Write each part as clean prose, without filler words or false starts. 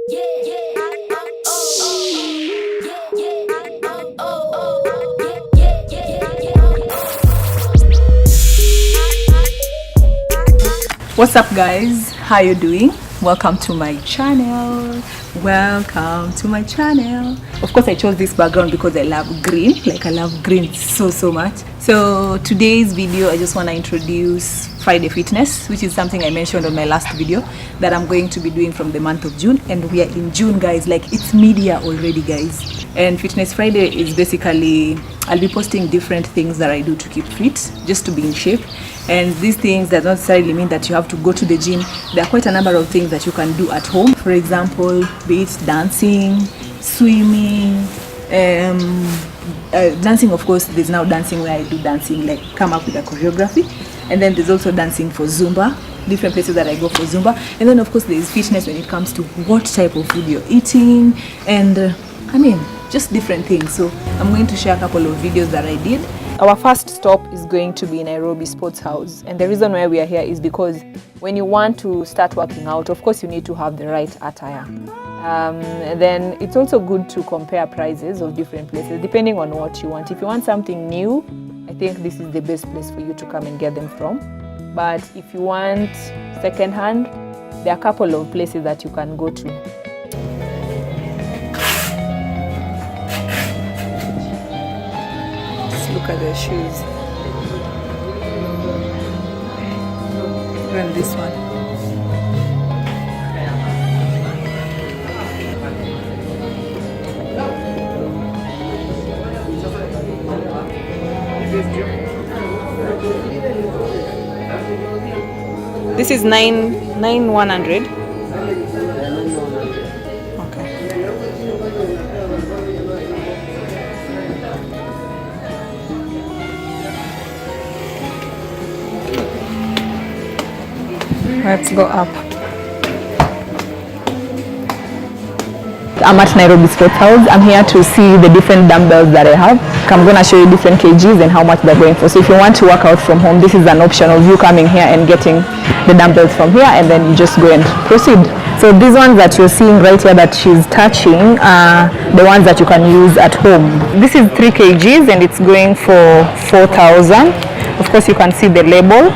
What's up guys, how you doing? Welcome to my channel. Of course I chose this background because I love green, I love green so much. So today's video I just want to introduce Friday Fitness, which is something I mentioned on my last video that I'm going to be doing from the month of June, and we are in June guys, it's mid-year already guys. And Fitness Friday is basically I'll be posting different things that I do to keep fit, just to be in shape. And these things does not necessarily mean that you have to go to the gym. There are quite a number of things that you can do at home. For example, be it dancing, swimming, dancing. Of course, there's now dancing where I do dancing, come up with a choreography. And then there's also dancing for Zumba, different places that I go for Zumba. And then of course there's fitness when it comes to what type of food you're eating, and just different things. So I'm going to share a couple of videos that I did. Our first stop is going to be Nairobi Sports House, and the reason why we are here is because when you want to start working out, of course you need to have the right attire. And then it's also good to compare prices of different places depending on what you want. If you want something new, I think this is the best place for you to come and get them from. But if you want second-hand, there are a couple of places that you can go to. Look at the shoes. Even this one. This is 9,100. Let's go up. I'm at Nairobi Sports House. I'm here to see the different dumbbells that I have. I'm going to show you different kgs and how much they're going for. So if you want to work out from home, this is an option of you coming here and getting the dumbbells from here, and then you just go and proceed. So these ones that you're seeing right here that she's touching are the ones that you can use at home. This is 3 kgs and it's going for 4,000. Of course you can see the label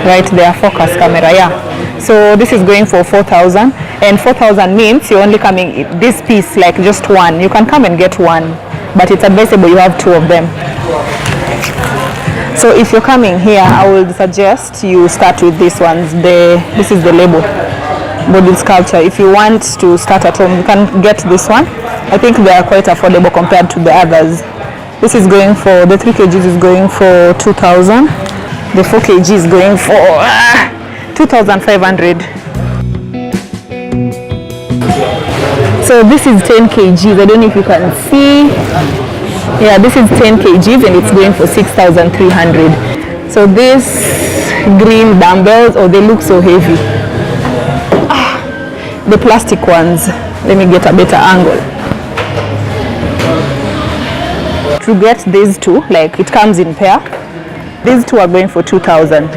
right there, focus camera, yeah. So this is going for 4,000, and 4,000 means you're only coming this piece, just one. You can come and get one, but it's advisable you have 2 of them. So if you're coming here, I would suggest you start with these ones. This is the label, body sculpture. If you want to start at home, you can get this one. I think they are quite affordable compared to the others. This is going for, the 3 kgs is going for 2,000. The 4 kg is going for 2,500. So this is 10 kgs. I don't know if you can see. Yeah, this is 10 kgs and it's going for 6,300. So these green dumbbells, they look so heavy. The plastic ones. Let me get a better angle. To get these 2, it comes in pair. These 2 are going for 2,000.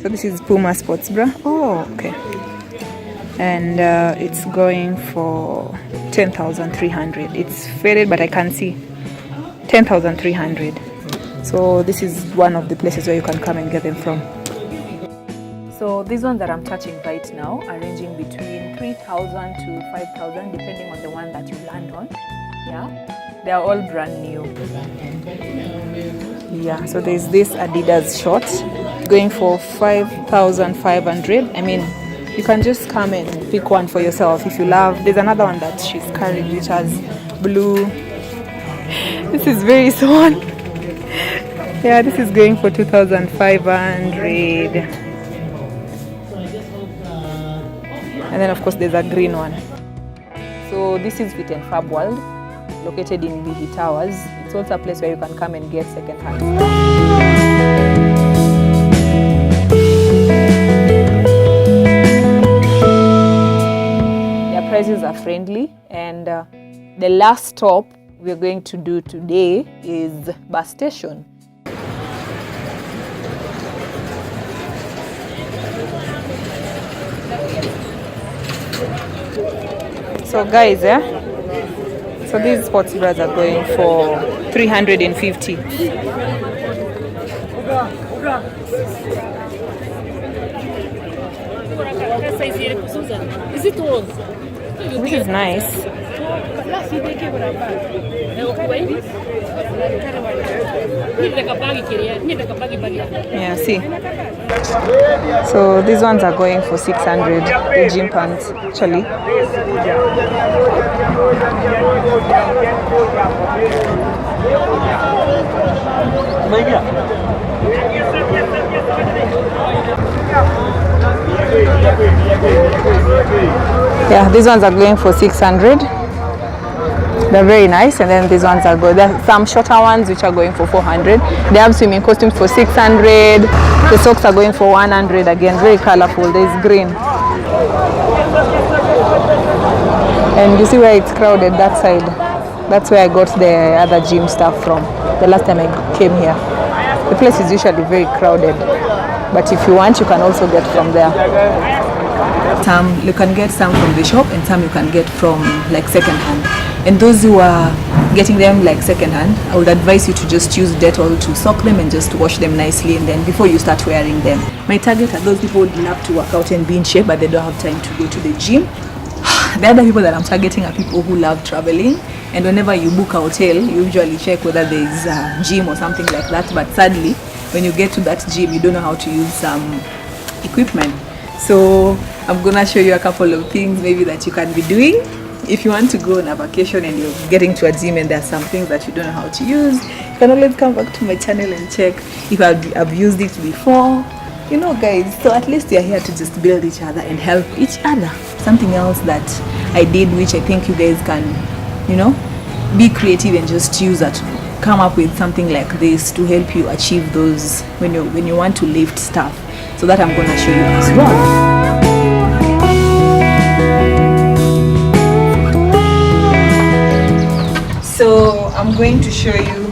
So this is Puma sports bra. Oh, okay. And it's going for 10,300. It's faded, but I can see 10,300. So this is one of the places where you can come and get them from. So these ones that I'm touching right now are ranging between 3,000 to 5,000, depending on the one that you land on. Yeah, they are all brand new. Yeah, so there's this Adidas short going for 5,500. You can just come and pick one for yourself if you love. There's another one that she's carrying which has blue. This is very small. Yeah, this is going for 2,500. And then of course there's a green one. So this is Fit and Fab World, located in Bihi Towers. It's also a place where you can come and get second-hand stuff. Their prices are friendly, and the last stop we're going to do today is bus station. So guys, so these sports bras are going for 350. This is nice. Yeah, see. So these ones are going for 600, the gym pants actually. Yeah, these ones are going for 600. They're very nice, and then these ones are good. There are some shorter ones which are going for 400. They have swimming costumes for 600. The socks are going for 100 again, very colorful. There's green. And you see where it's crowded, that side. That's where I got the other gym stuff from the last time I came here. The place is usually very crowded, but if you want, you can also get from there. Some you can get some from the shop, and some you can get from like second hand. And those who are getting them like second hand, I would advise you to just use Dettol to soak them and just wash them nicely, and then before you start wearing them. My target are those people who love to work out and be in shape, but they don't have time to go to the gym. The other people that I'm targeting are people who love traveling, and whenever you book a hotel, you usually check whether there is a gym or something like that. But sadly, when you get to that gym, you don't know how to use some equipment. So I'm gonna show you a couple of things maybe that you can be doing if you want to go on a vacation and you're getting to a gym and there are some things that you don't know how to use. You can always come back to my channel and check if I've used it before. You know, guys, so at least you're here to just build each other and help each other. Something else that I did, which I think you guys can, you know, be creative and just use that, come up with something like this to help you achieve those when you want to lift stuff. So that I'm going to show you as well. So I'm going to show you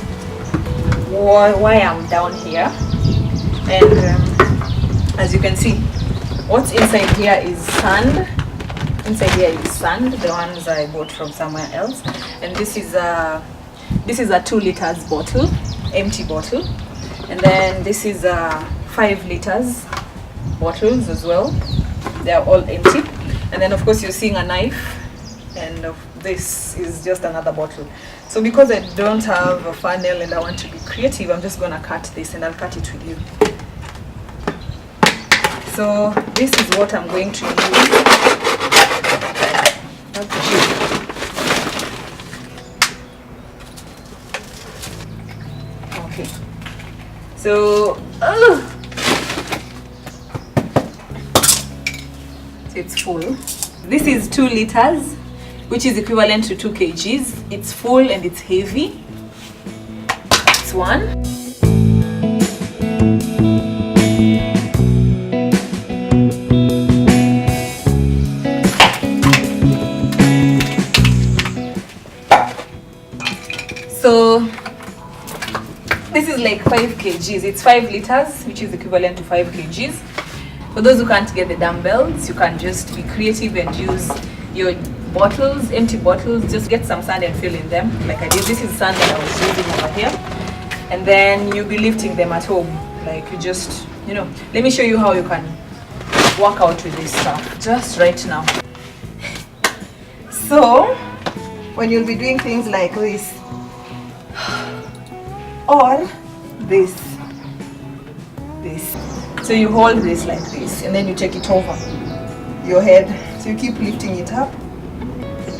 why I'm down here, and as you can see, what's inside here is sand. Inside here is sand, the ones I bought from somewhere else, and this is a 2 liters bottle, empty bottle, and then this is a 5 liters bottles as well. They are all empty, and then of course you're seeing a knife, and this is just another bottle. So because I don't have a funnel and I want to be creative, I'm just gonna cut this and I'll cut it with you. So this is what I'm going to use. Okay. So it's full. This is 2 liters, which is equivalent to 2 kgs. It's full and it's heavy. That's one. So this is like 5 kgs. It's 5 liters, which is equivalent to 5 kgs. For those who can't get the dumbbells, you can just be creative and use your bottles, empty bottles. Just get some sand and fill in them like I did. This is sand that I was using over here, and then you'll be lifting them at home. Like you just, you know, let me show you how you can work out with this stuff just right now. So when you'll be doing things like this or this, so you hold this like this and then you take it over your head, so you keep lifting it up.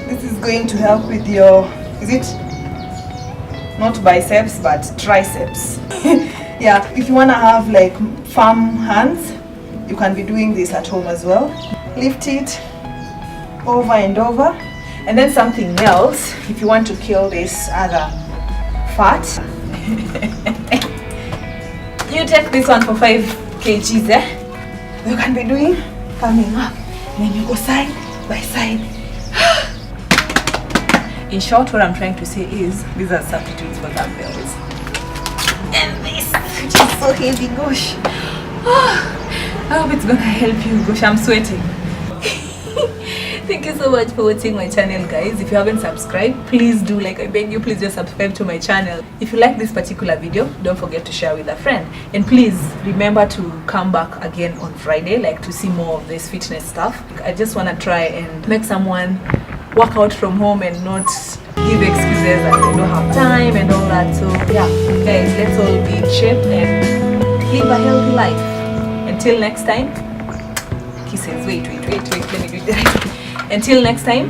This is going to help with your, is it not biceps but triceps? Yeah, if you want to have like firm hands, you can be doing this at home as well. Lift it over and over. And then something else, if you want to kill this other fat, you take this one for 5 kgs, you can be doing coming up, and then you go side by side. In short, what I'm trying to say is these are substitutes for dumbbells. And this, which is so heavy, gosh. I hope it's gonna help you. Gosh, I'm sweating. Thank you so much for watching my channel, guys. If you haven't subscribed, please do. Like, I beg you, please just subscribe to my channel. If you like this particular video, don't forget to share with a friend, and please remember to come back again on Friday, like, to see more of this fitness stuff. I just want to try and make someone work out from home and not give excuses that they don't have time and all that. So yeah, guys, let's all be in shape and live a healthy life. Until next time, kisses. Wait, let me do it. Until next time,